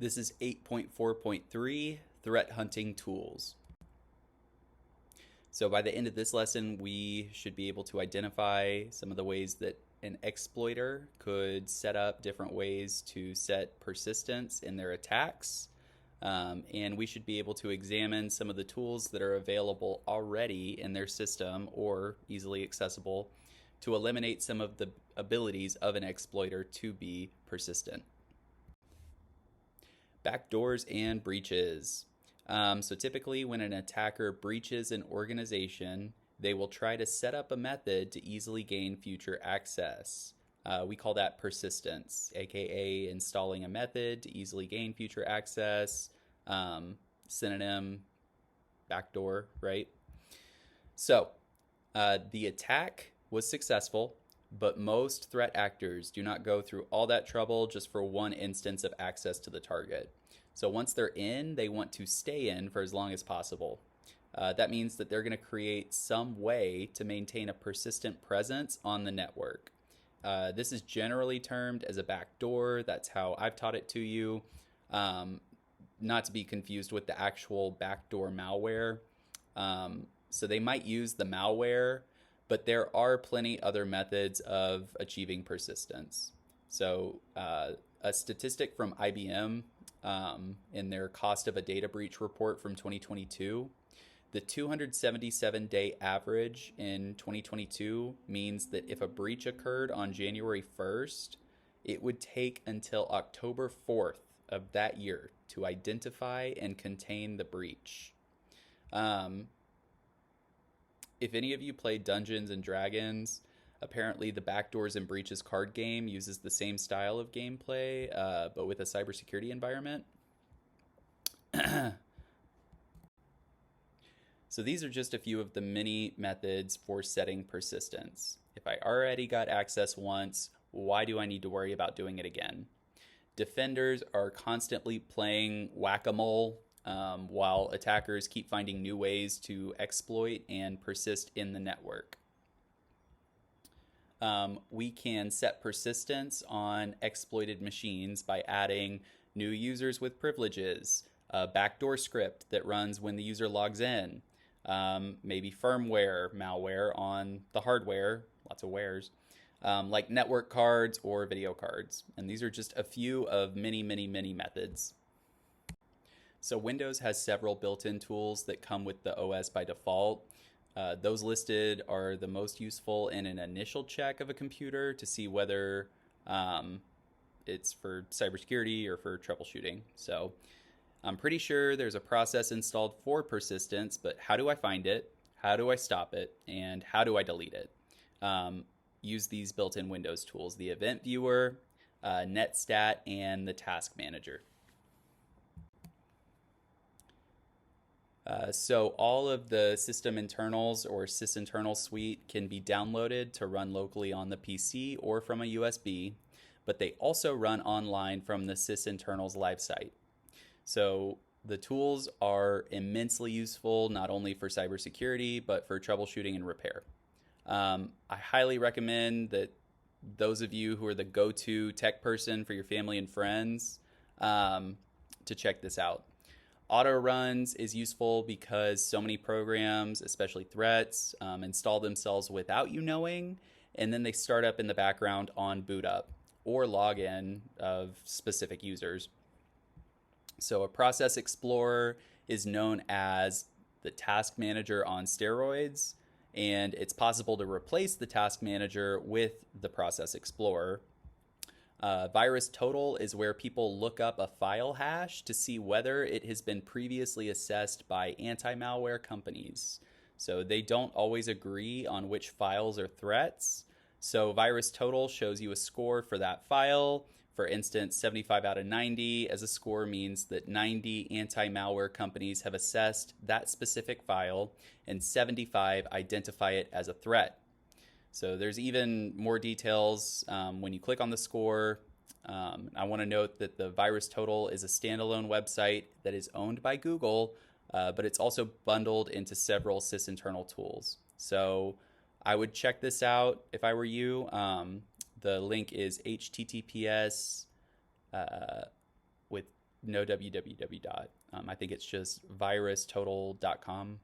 This is 8.4.3, Threat Hunting Tools. So by the end of this lesson, we should be able to identify some of the ways that an exploiter could set up different ways to set persistence in their attacks. And we should be able to examine some of the tools that are available already in their system or easily accessible to eliminate some of the abilities of an exploiter to be persistent. Backdoors and breaches. So typically when an attacker breaches an organization, they will try to set up a method to easily gain future access. We call that persistence, aka installing a method to easily gain future access. Synonym, backdoor, right? So the attack was successful, but most threat actors do not go through all that trouble just for one instance of access to the target. So once they're in, they want to stay in for as long as possible. That means that they're going to create some way to maintain a persistent presence on the network. This is generally termed as a backdoor. That's how I've taught it to you. Not to be confused with the actual backdoor malware. So they might use the malware, but there are plenty other methods of achieving persistence. So a statistic from IBM in their cost of a data breach report from 2022, the 277-day average in 2022 means that if a breach occurred on January 1st, it would take until October 4th of that year to identify and contain the breach. If any of you play Dungeons and Dragons, apparently the Backdoors and Breaches card game uses the same style of gameplay, but with a cybersecurity environment. So these are just a few of the many methods for setting persistence. If I already got access once, why do I need to worry about doing it again? Defenders are constantly playing whack-a-mole while attackers keep finding new ways to exploit and persist in the network. We can set persistence on exploited machines by adding new users with privileges, a backdoor script that runs when the user logs in, maybe firmware malware on the hardware, lots of wares, like network cards or video cards. And these are just a few of many, many, many methods. So Windows has several built-in tools that come with the OS by default. Those listed are the most useful in an initial check of a computer to see whether it's for cybersecurity or for troubleshooting. So I'm pretty sure there's a process installed for persistence, but how do I find it? How do I stop it? And how do I delete it? Use these built-in Windows tools, the Event Viewer, Netstat, and the Task Manager. So all of the system internals or sysinternal suite can be downloaded to run locally on the PC or from a USB, but they also run online from the sysinternals live site. So the tools are immensely useful, not only for cybersecurity, but for troubleshooting and repair. I highly recommend that those of you who are the go-to tech person for your family and friends to check this out. Auto runs is useful because so many programs, especially threats, install themselves without you knowing, and then they start up in the background on boot up or login of specific users. So a process explorer is known as the task manager on steroids, and it's possible to replace the task manager with the process explorer. VirusTotal is where people look up a file hash to see whether it has been previously assessed by anti-malware companies. So they don't always agree on which files are threats. So VirusTotal shows you a score for that file. For instance, 75 out of 90 as a score means that 90 anti-malware companies have assessed that specific file and 75 identify it as a threat. So there's even more details when you click on the score. I want to note that the VirusTotal is a standalone website that is owned by Google, but it's also bundled into several sysinternal tools. So I would check this out if I were you. The link is https with no www dot. I think it's just virustotal.com.